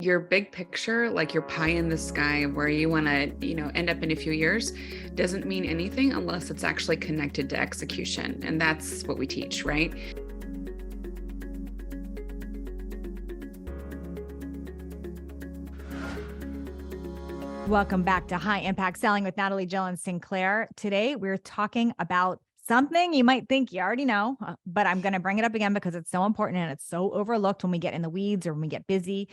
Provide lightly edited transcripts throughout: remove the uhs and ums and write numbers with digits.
Your big picture, like your pie in the sky of where you want to, end up in a few years, doesn't mean anything unless it's actually connected to execution. And that's what we teach, right? Welcome back to High Impact Selling with Nathalie, Jill, and Sinclair. Today, we're talking about something you might think you already know, but I'm going to bring it up again because it's so important and it's so overlooked when we get in the weeds or when we get busy.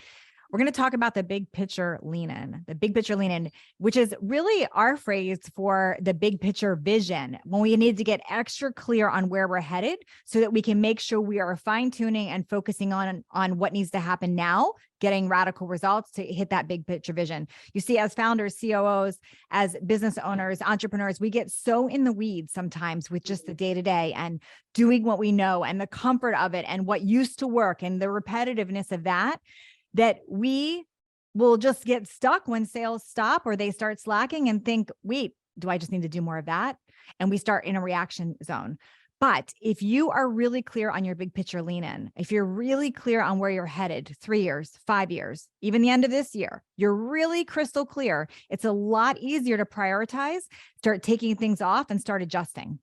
We're going to talk about the big picture lean in, which is really our phrase for the big picture vision, when we need to get extra clear on where we're headed so that we can make sure we are fine tuning and focusing on what needs to happen now, getting radical results to hit that big picture vision. You see, as founders, COOs, as business owners, entrepreneurs, we get so in the weeds sometimes with just the day-to-day and doing what we know and the comfort of it and what used to work and the repetitiveness of that we will just get stuck when sales stop or they start slacking and think, wait, do I just need to do more of that? And we start in a reaction zone. But if you are really clear on your big picture lean in, if you're really clear on where you're headed 3 years, 5 years, even the end of this year, you're really crystal clear. It's a lot easier to prioritize, start taking things off and start adjusting.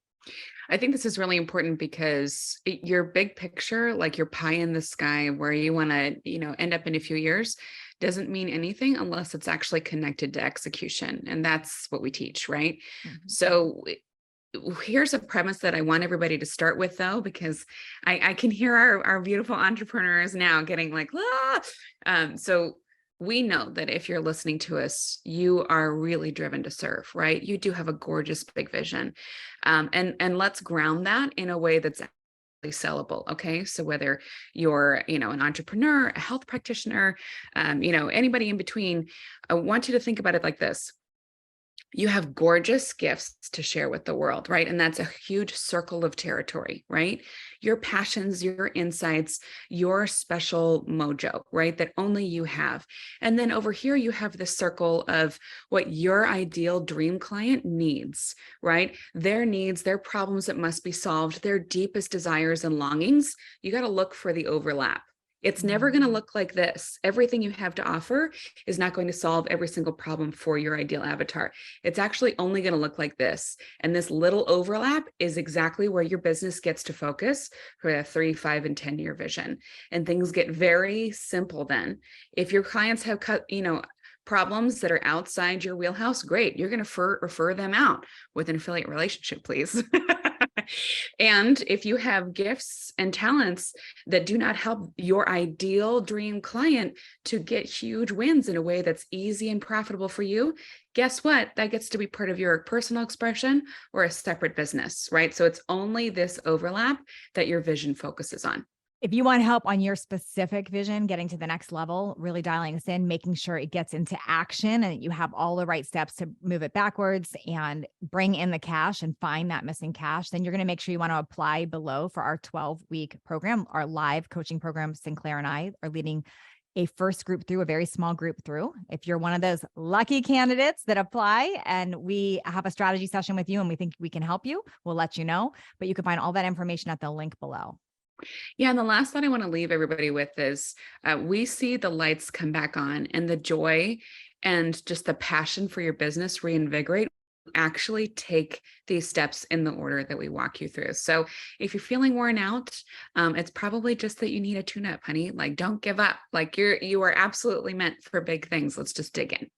I think this is really important because your big picture, like your pie in the sky of where you want to, end up in a few years, doesn't mean anything unless it's actually connected to execution. And that's what we teach, right? Mm-hmm. So here's a premise that I want everybody to start with, though, because I can hear our beautiful entrepreneurs now getting like, so we know that if you're listening to us, you are really driven to serve, right? You do have a gorgeous big vision. And let's ground that in a way that's sellable. Okay. So whether you're, an entrepreneur, a health practitioner, anybody in between, I want you to think about it like this. You have gorgeous gifts to share with the world, right? And that's a huge circle of territory, right? Your passions, your insights, your special mojo, right? That only you have. And then over here, you have the circle of what your ideal dream client needs, right? Their needs, their problems that must be solved, their deepest desires and longings. You got to look for the overlap. It's never going to look like this. Everything you have to offer is not going to solve every single problem for your ideal avatar. It's actually only going to look like this. And this little overlap is exactly where your business gets to focus for a 3, 5, and 10-year vision. And things get very simple then. If your clients have problems that are outside your wheelhouse, great. You're going to refer them out with an affiliate relationship, please. And if you have gifts and talents that do not help your ideal dream client to get huge wins in a way that's easy and profitable for you, guess what? That gets to be part of your personal expression or a separate business, right? So it's only this overlap that your vision focuses on. If you want help on your specific vision, getting to the next level, really dialing this in, making sure it gets into action and you have all the right steps to move it backwards and bring in the cash and find that missing cash, then you're going to make sure you want to apply below for our 12-week program, our live coaching program. Sinclair and I are leading a first group through, a very small group through. If you're one of those lucky candidates that apply and we have a strategy session with you and we think we can help you, we'll let you know. But you can find all that information at the link below. Yeah. And the last thought I want to leave everybody with is we see the lights come back on and the joy and just the passion for your business reinvigorate. Actually take these steps in the order that we walk you through. So if you're feeling worn out, it's probably just that you need a tune-up, honey. Like, don't give up. Like you are absolutely meant for big things. Let's just dig in.